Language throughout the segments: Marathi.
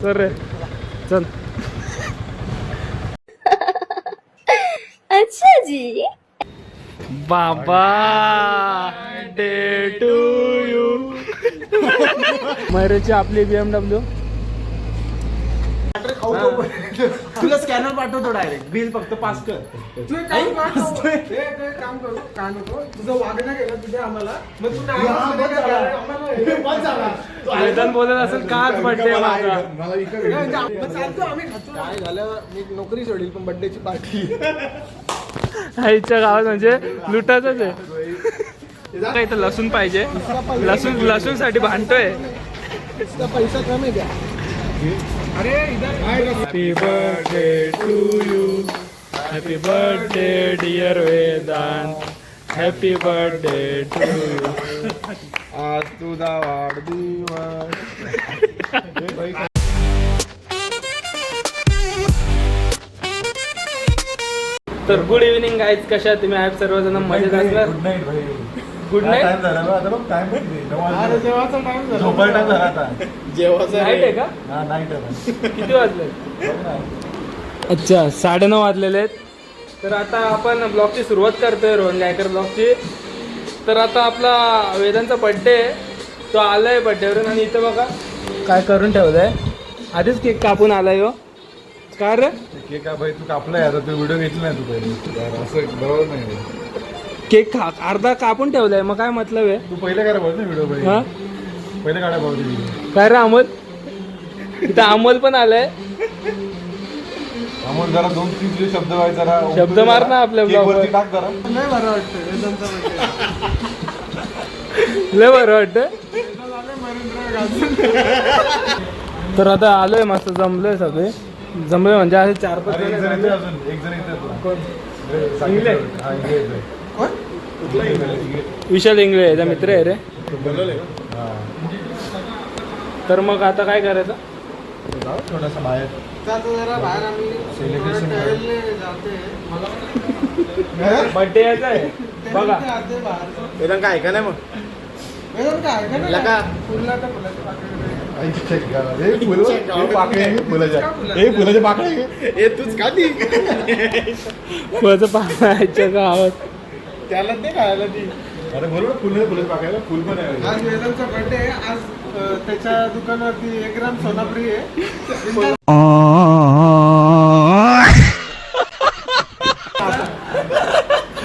चल रे चल. अच्छा जी. बाबा डे टू यू. मैरेची आपली BMW. तुला स्कॅनर पाठवतो डायरेक्ट बिल फक्त पास कर. तू एक काम करू का नको तुझं वागणं केलं तुझे आम्हाला मग तू वेदन बोलत असेल काच बर्थडे माझा. चालतो आम्ही खातो. काय झालं मी नोकरी सोडील पण बर्थडेची पार्टी आईच्या गावात म्हणजे लुटायचंच आहे. काय इथं लसूण पाहिजे. लसूण साठी भांडतोय. पैसा कमी आहे द्या. अरे happy birthday to you. Happy birthday dear Vedant. Happy birthday to you. आज तुझा वाढदिवस. तर गुड इव्हनिंग गाईज. कशा तुम्ही आहेत सर्वजण मजेत असणार. गुड नाईट भाई. Good night. टाइम झाला बघ आता. बघ टाइम अरे जेवायचा टाइम झाला. झोपायला टाइम झाला आता. जेवायचा नाईट आहे का. हा नाईट आहे. किती वाजले. अच्छा 9:30 वाजलेले आहेत. तर आता आपण ब्लॉगची सुरुवात करतोय रोहन गायकर ब्लॉगची. तर आता आपला वेदांचा बड्डे आहे. तो आलाय बड्डेवरून आणि इथं बघा काय करून ठेवलंय. आधीच केक कापून आलाय हो. काय रे केक का भाई तू कापलाय आता. तू व्हिडिओ घेतला नाही तू पहिले. असं बरोबर नाही. केक अर्धा कापून ठेवलाय मग काय मतलब आहे. तू पहिले काय बोलत ना व्हिडिओ भाई. हा पहिले काढा भाऊ व्हिडिओ. काय रे अमोल. इथं अमोल पण आलाय. अमोल जरा 2-3 तुझे शब्द व्हाय जरा शब्द मार ना आपल्या केक ब्लॉगवर. वरती टाक जरा. लय बरं वाटतं वेदांचा birthday. लय बरं वाटतं. वेदांत आले महेंद्र गाजून. तर आता आलोय मस्त जमलोय सगळे. जमलोय म्हणजे असे 4-5 अरे एक जण जण. येते अजून. एक जण येते तुला. कोण. अरे, साकेत. इंगळे? हा, इंगळे येतोय. कोण? विशाल इंगळे याचा मित्र आहे रे. हा. तर मग आता काय करायचं. जाऊ थोडासा बाहेर. जातो जरा बाहेर आम्ही Celebration टहलने जाते. मला बर्थडे यायचा आहे बघा. जाते बाहेर. वेदांत काय ऐका नाही मग. वेदांत काय का नाही? लका. फुलला तर फुलाच्या पाकळीकडे. फुलाचे पाकळे. ए तूच का ती फळचं पाहायच्या गावात. त्याला ते खायला ती. अरे बरोबर फुलाचे पाकळ्याला फुल पण आहे. आज वेदांचा बर्थडे आहे. आज त्याच्या दुकानावरती 1 ग्राम सोना फ्री आहे.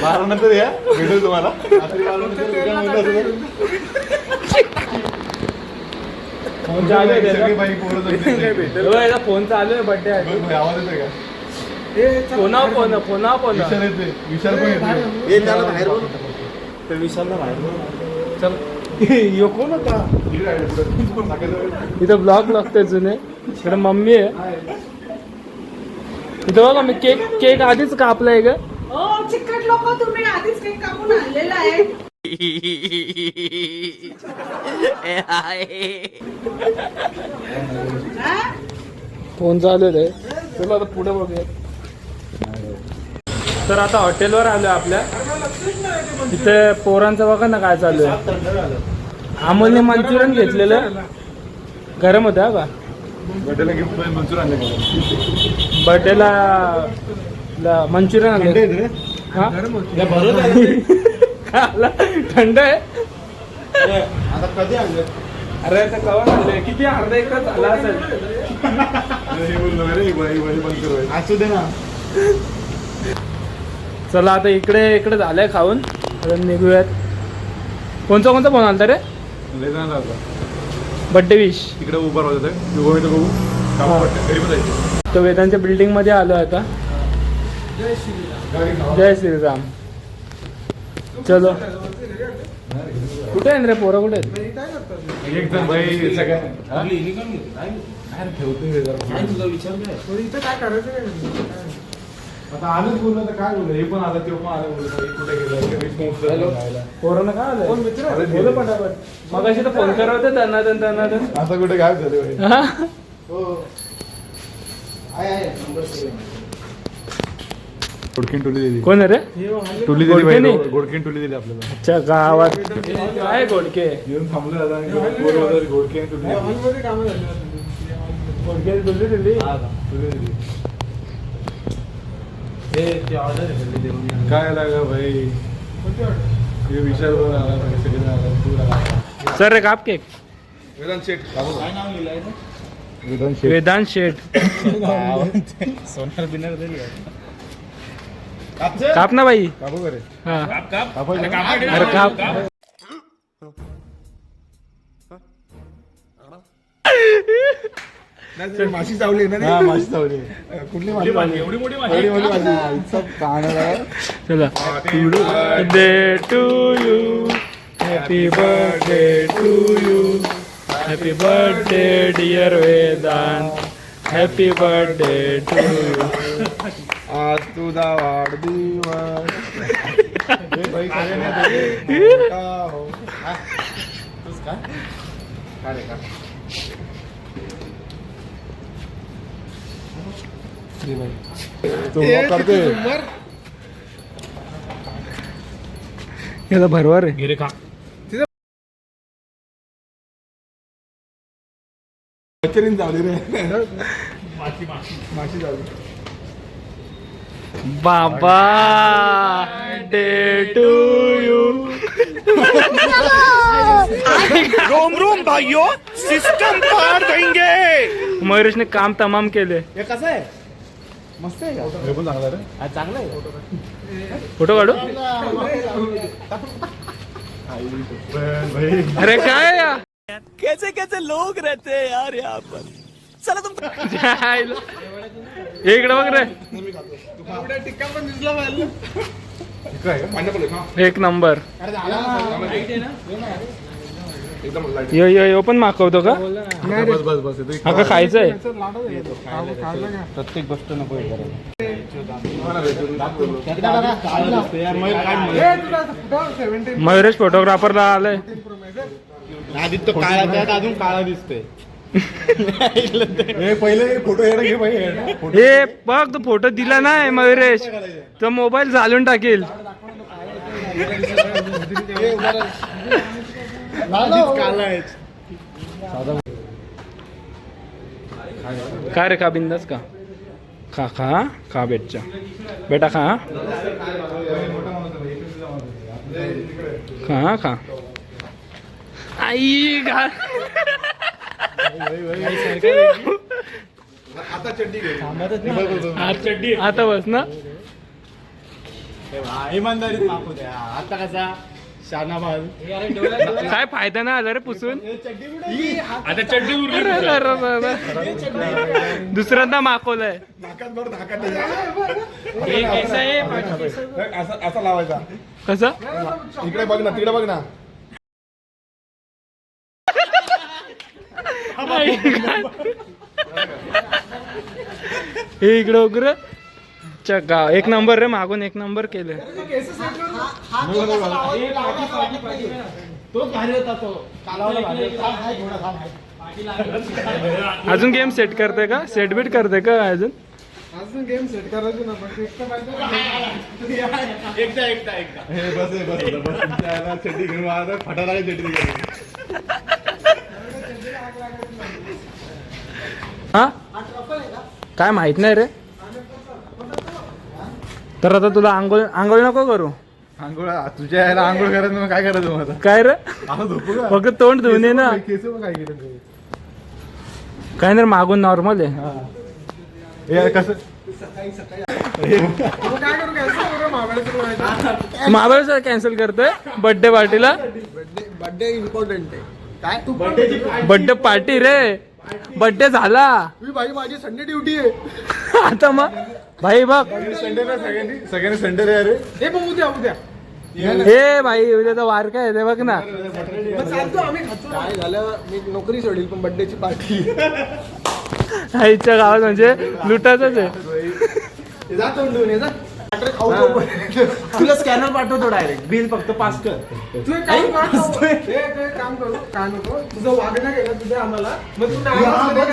बारा नंतर या भेटेल तुम्हाला. रात्री 12 नंतर उद्या म्हणलं असेल. फोन चालू आहे सगळी त्याचा. बाई पोरं जमली. हो, याचा फोन चालू आहे बर्थडे आहे. बघ भाई, आवाज येतोय का. फोन विशाल येते. विशाल पण येते. ए त्याला बाहेर बोल. तर विशालला बाहेर बोल. चल. यो कोण होता. इकडे आहे, पुढे. साकेत. इथं ब्लॉग लागतोय जुने. इकडे मम्मी आहे. इथं बघा मी केक आधीच कापलाय ग. हो चिकट लोक तुम्ही आधीच केक कापून आणलेला आहे. हा? फोन चालू आहे. चला आता पुढे बघूया. तर आता हॉटेलवर आलोय आपल्या. इथे पोरांचं बघा ना काय चालू आहे. अमोलने मंचुरियन घेतलेलं गरम होतं का. बर्थडेला गिफ्ट मध्ये मंचूर आणले मला. बर्थडेला मंचुरियन आणलं. हा खाला. थंड आहे. आता कधी आणलं. अरे आता कवा झालंय. किती अर्धा एक तास झाला असेल. हे बोललो रे बाई मंचूर आहे. असू दे ना. चला आता इकडे झालंय खाऊन. आता निघूयात. कोणचा फोन आलता रे. लय जण होता. Birthday wish. तिकडे उभा राहत आहे. उभं इथं बघू. काम पडतं. घरी पण जायचं. तो वेदांच्या बिल्डिंग मध्ये आलो आता. जय श्रीराम. चलो. कुठे आहे रे पोरं कुठे आहेत. एक जण बाई सगळ्या काय ठेवतोय रे जरा. तुझा विचार काय. इथं काय करायचं काय. आता आलंच बोललं तर काय बोललं. हे पण आलं ते पण आलं बोललं. कुठे गेलं. पोरांना काय आलंय. कोण मित्र आहे? बोल पटापट. मग अशी तर फोन करवते त्यांना. आता कुठे गायब झाले बाई. हा? आहे नंबर 7. गोडकीन टोली दिली. कोण आहे रे. टोली दिली गोडके बाई. नाही? गोडकीन टोली दिली आपल्याला. अच्छा गावात काय गोडके. येऊन थांबलं आता. गोडके टोली. हॉलमध्ये कामं झाली. तुझी दिली काय लागा भाई हे विचार करून आला सगळे आला तू आला सर रे काप केक वेदांत शेठ वेदांत शेठ काप ना बाई कापू करे हा कापू अरे काप माशी चावली ना हा माशी चावली कुठली माशी एवढी मोठी माशी चला birthday to you happy birthday to you happy birthday dear Vedant happy birthday to you आज तुझा वाढदिवस करते याला भरवार आहे गिरे खा मच्छरीन चावली रे माशी चावली बाबा डे टू यू रोम रोम भाइयों सिस्टम पार देंगे. मयुरेशने काम तमाम केले हे कसं आहे मस्त आहे का हे पण चांगला रे हा, चांगलं आहे फोटो काढू अरे काय या कैसे कैसे लोग रहते हैं यार यहाँ पर चला तुम इकडे बघ रे टिक्का पण दिसला पाहिजे. एक नंबर एकदम लाईट यो यो यो पण मागवतो का बस बस बस येतो हा का खायचंय प्रत्येक गोष्ट नको मयुरेश फोटोग्राफरला आलंय आदित्य काळा त्यात अजून काळा दिसतोय हे पहिले फोटो येणं घे भाई हे बघ तो फोटो दिला नाही मयुरेश तो मोबाईल झालून टाकेल काळा आहे काय रे का बिंदास का खा खा खा बेटच्या बेटा खा खा खा आई घा आता चड्डी घे आता बस ना इमानदारीत मागू द्या आता कसा शानाबाद काय फायदा नाही आला रे पुसून आता चड्डी दुसऱ्यांदा मागवलंय नाकात भर धाकात कसं असा लावायचा इकडे बघ ना तिकडे बघ ना हे इकडं उग्र चक्का एक नंबर रे मागून एक नंबर केले तो भारी होता तो कालावाला भारी होता. हाय, घोडा थांब, हाय. अजून गेम सेट करते का सेट बीट करते का अजून अजून गेम सेट करायचे ना पण एकटा पाहिजे. एकदा हे बस तुमच्या याला चड्डी घेऊन मारत फटाला चड्डी घेऊन हा काय माहित नाही रे तर आता तुला आंघोळ नको करू आंघोळ तुझ्या याला आंघोळ करायचं मग काय करायचं मग आता काय रे आता झोपू का फक्त तोंड धुवून ये ना केस पण काय केलं ते काय नाही मागून नॉर्मल आहे हे कसं मग काय करू कॅन्सल करू महाबळेश्वर महाबळेश्वर कॅन्सल करतोय बर्थडे पार्टीला बर्थडे इम्पॉर्टंट आहे काय तू बर्थडे पार्टी रे बर्थडे झाला मी भाई माझी संडे ड्युटी आहे. आता मग भाई बघ संडे ना सगळ्यांनी संडे रे अरे हे मग उद्या हे भाई उद्या तर वार काय आहे ते बघ ना मग चालतो आम्ही खातो. काय झालं मी नोकरी सोडील पण बर्थडेची पार्टी आईच्या गावात म्हणजे लुटाचंच आहे जातो घेऊन जा. तुला स्कॅनर पाठवतो डायरेक्ट बिल फक्त पास कर. तू एक काम कर. हे एक काम करू काय नको तुझं वागणं केलं तुझं आम्हाला मग तू नाही आम्हाला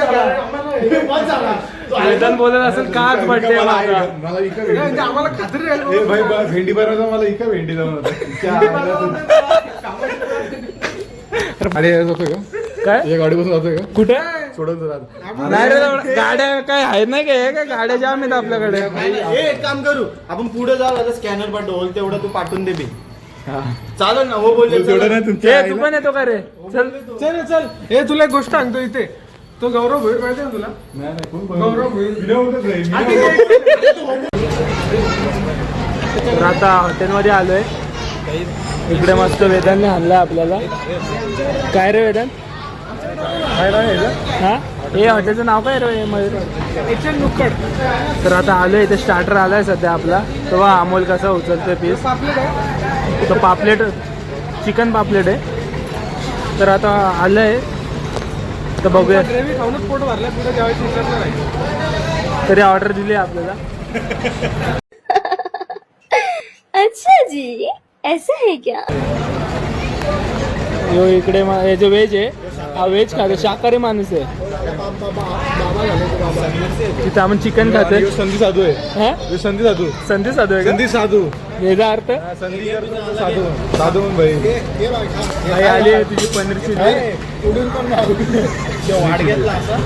वेदांत बोलत असेल काच बर्थडे माझा मला इका म्हणजे आम्हाला खात्री राहील हे भाई भेंडी बनवायचा मला इका भेंडी जाऊन अरे होतं का काय या गाडी बसून जातोय का कुठे सोडून राहत. नाही रे तेवढं- गाड्या काय आहेत नाही काय गाड्या जाम आहेत आपल्याकडे. एक काम करू आपण पुढे जाऊ आता स्कॅनर पाठवू तेवढं तू पाठवून दे बी हा. चालेल ना हो बोलले तेवढं नाही तुमच्या ए, तू पण येतो का रे चल चल चल हे तुला एक गोष्ट सांगतो इथे तो गौरव भोईर माहिती ना तुला नाही, नाही, कोण गौरव भोईर विनोदच आहे. तर आता हॉटेलमध्ये आलोय. इकडे मस्त वेदांनी आणलं आपल्याला. काय रे वेदांत काय नाही आहे का? हा हे हॉटेलचं नाव काय रे मयूर? एचएन नुक्कड तर आता आलोय इथे स्टार्टर आलाय सध्या आपला. तेव्हा अमोल कसा उचलतोय पीस. पापलेट आहे तो पापलेट चिकन पापलेट आहे. तर आता आलंय तर बघूया. ग्रेव्ही खाऊनच पोट भरल्या पुढे जेवायची इच्छा नाही. तरी ऑर्डर दिली आपल्याला. अच्छा जी ऐसा है क्या? यो इकडे हे जे व्हेज आहे हा व्हेज खातो शाकाहारी माणूस आहे. तिथं आपण चिकन खातोय. ह्यो संधी साधू आहे. हा ह्यो संधी साधू. संधी साधू आहे का? संधी साधू. याचा अर्थ संधी साधू. साधू म्हणून भाई. आई आली आहे तुझी पनीर चिल्ली. उडून पण वाढ घेतला असा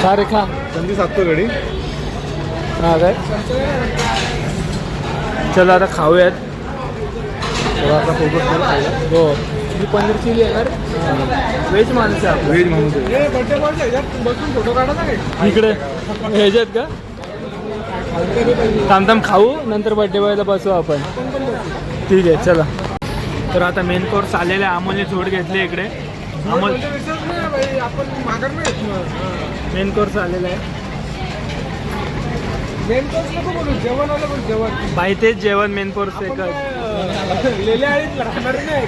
खा रे खा. संधी साधतो गडी. हा काय चला आता खाऊयात. थोडा आता फोकस करू खायला. हो तुझी पनीर चिल्ली येणार व्हेज माणूस आहे आपलं. व्हेज माणूस आहे. हे बर्थडे बॉयच्या ह्याच्यात बसून फोटो काढायचा काय इकडे ह्याच्यात का थांब थांब खाऊ नंतर बर्थडे बॉयला बसू आपण. ठीक आहे चला. तर आता मेन कोर्स आलेले आहे. अमोलने झोड घेतली इकडे. अमोल म्हणजे विषयच नाही बाई आपण माघार नाही येत मग. मेन कोर्स आलेला आहे. मेन कोर्स नको बोलू जेवण आलं पण जेवण बाई तेच जेवण मेन कोर्स एकच. लेल्या आळीत राहणार नाही.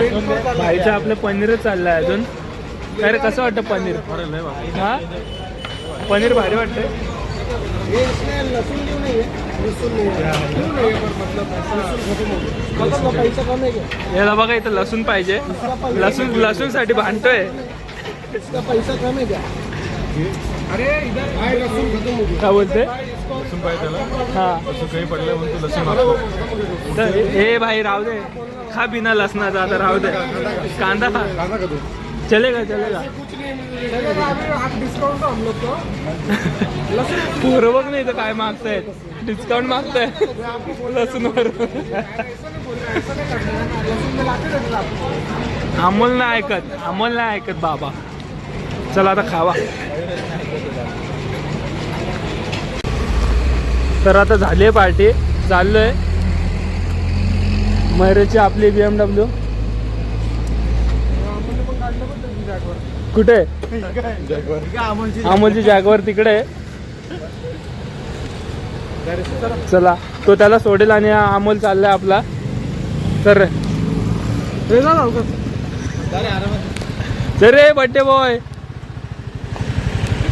Main course आलं. भाईचं आपलं पनीरच चाललंय अजून. काय रे कसं वाटतं पनीर? हा पनीर भारी वाटतंय. हे इसमें लहसुन क्यों नहीं है लहसुन नहीं है क्यों नहीं है पर मतलब लहसुन खत्म हो पैसा कम है क्या याला बघा इथं लसूण पाहिजे. लसूणसाठी भांडतोय. इसका पैसा कम है क्या अरे इधर भाई लहसुन खत्म हो गया काय बोलते लसूण पाहिजे त्याला. हा लसूण काही पडलं म्हणून तू लसूण मागतो. तर हे भाई राहू दे खा बिना लसणाचा आता राहू दे. कांदा खा कांदा का तू? चलेगा चलेगा अभी आप डिस्काउंट दो हम लोग को लहसुन पोरं बघ नाही तर काय मागतायत. डिस्काउंट मागताय लसूणवर. ऐसा नहीं करना है लहसुन में लाके देना आपको अमोल नाही ऐकत. अमोल नाही ऐकत बाबा. चला आता खावा. तर आता झाली आहे पार्टी. चाललोय मयुरची आपली BMW. कुठे अमोलची जॅगवर तिकडे आहे. चला तो त्याला सोडेल आणि अमोल चाललाय आपला. तर हे जा लवकर चल रे बड्डे बॉय.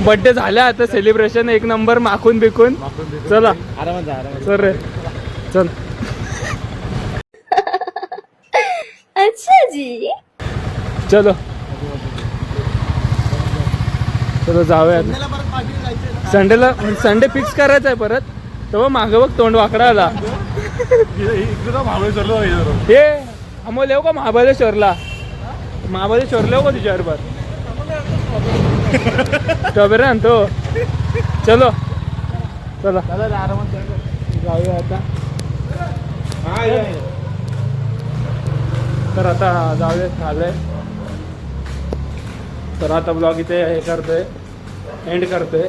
बड्डे झाल्या आता सेलिब्रेशन एक नंबर माखून बिकून. चला चल रे चल. अच्छा जी चलो चलो जाऊयात. संडेला संडे फिक्स करायचा आहे परत. तेव्हा मागं बघ तोंड वाकडा आला. इकडे तर महाबळेश्वरला जायचं. हे अमोल येऊ का महाबळेश्वरला? महाबळेश्वरला येऊ का तुझ्याबरोबर? स्ट्रॉबेरी आणतो. चलो चला जाऊया आता. तर आता जाऊया झालंय. तर आता ब्लॉग इथे हे करतोय एंड करतोय.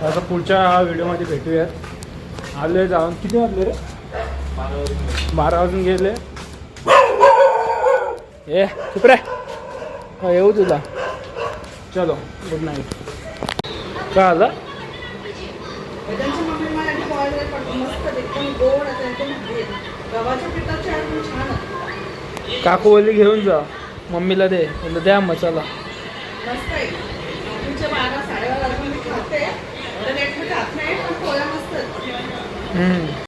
आता पुढच्या व्हिडिओमध्ये भेटूयात. आलोय जाऊन किती वाजले रे? 12 वाजून गेले. ए चुप रे. येऊ तुला. चलो गुड नाईट. काय आलं? वेदांची मम्मी मला आधी बॉईल करतो मस्त एकदम गोड असं एकदम भारी. गव्हाच्या पिठाची आयटम छान आहे. काकू बोलली घेऊन जा मम्मीला दे. म्हणलं द्या मसाला. मस्त आहे. तुमच्या 12 साडेबारा वाजून मी खाते. एवढं लेट मी खात नाही पण पोळ्या मस्त आहेत.